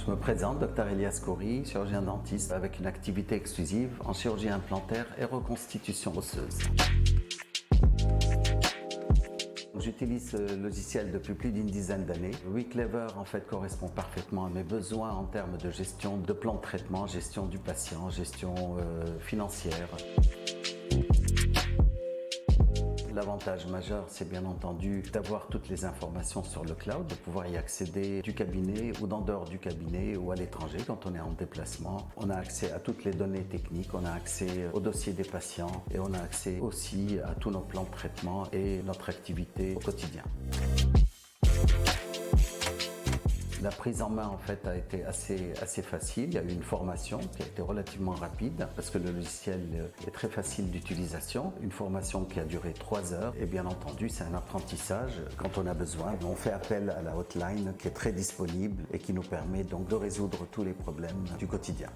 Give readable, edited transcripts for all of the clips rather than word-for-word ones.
Je me présente, Dr Elias Khoury, chirurgien dentiste avec une activité exclusive en chirurgie implantaire et reconstitution osseuse. J'utilise ce logiciel depuis plus d'une dizaine d'années. WeClever en fait correspond parfaitement à mes besoins en termes de gestion de plan de traitement, gestion du patient, gestion financière. L'avantage majeur, c'est bien entendu d'avoir toutes les informations sur le cloud, de pouvoir y accéder du cabinet ou d'en dehors du cabinet ou à l'étranger quand on est en déplacement. On a accès à toutes les données techniques, on a accès au dossier des patients et on a accès aussi à tous nos plans de traitement et notre activité au quotidien. La prise en main en fait a été assez facile. Il y a eu une formation qui a été relativement rapide parce que le logiciel est très facile d'utilisation. Une formation qui a duré 3 heures et bien entendu c'est un apprentissage quand on a besoin. On fait appel à la hotline qui est très disponible et qui nous permet donc de résoudre tous les problèmes du quotidien.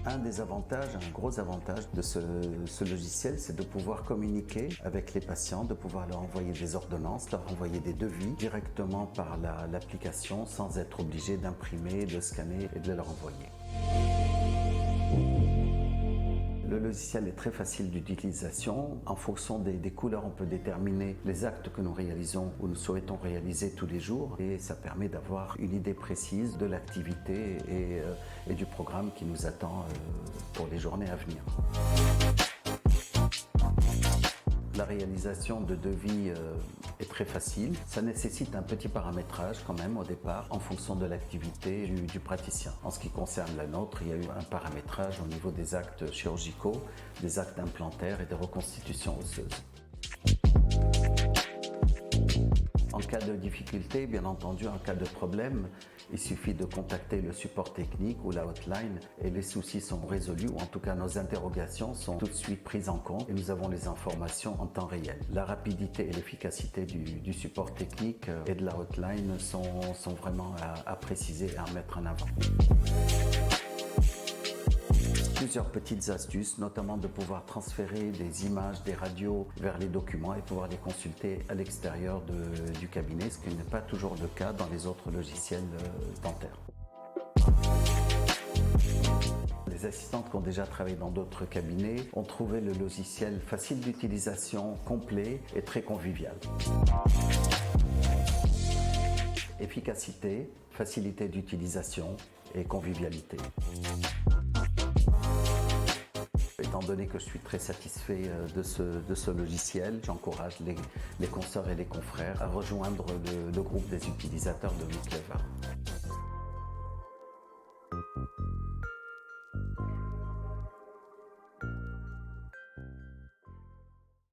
Un des avantages, un gros avantage de ce logiciel, c'est de pouvoir communiquer avec les patients, de pouvoir leur envoyer des ordonnances, leur envoyer des devis directement par l'application sans être obligé d'imprimer, de scanner et de leur envoyer. Le logiciel est très facile d'utilisation. En fonction des couleurs, on peut déterminer les actes que nous réalisons ou nous souhaitons réaliser tous les jours et ça permet d'avoir une idée précise de l'activité et du programme qui nous attend pour les journées à venir. La réalisation de devis est très facile. Ça nécessite un petit paramétrage quand même au départ en fonction de l'activité du praticien. En ce qui concerne la nôtre, il y a eu un paramétrage au niveau des actes chirurgicaux, des actes implantaires et des reconstitutions osseuses. En cas de difficulté, bien entendu, en cas de problème, il suffit de contacter le support technique ou la hotline et les soucis sont résolus ou en tout cas nos interrogations sont tout de suite prises en compte et nous avons les informations en temps réel. La rapidité et l'efficacité du support technique et de la hotline sont vraiment à préciser et à mettre en avant. Plusieurs petites astuces, notamment de pouvoir transférer des images, des radios vers les documents et pouvoir les consulter à l'extérieur du cabinet, ce qui n'est pas toujours le cas dans les autres logiciels dentaires. Les assistantes qui ont déjà travaillé dans d'autres cabinets ont trouvé le logiciel facile d'utilisation, complet et très convivial. Efficacité, facilité d'utilisation et convivialité. Étant donné que je suis très satisfait de ce logiciel, j'encourage les consoeurs et les confrères à rejoindre le groupe des utilisateurs de WeClever.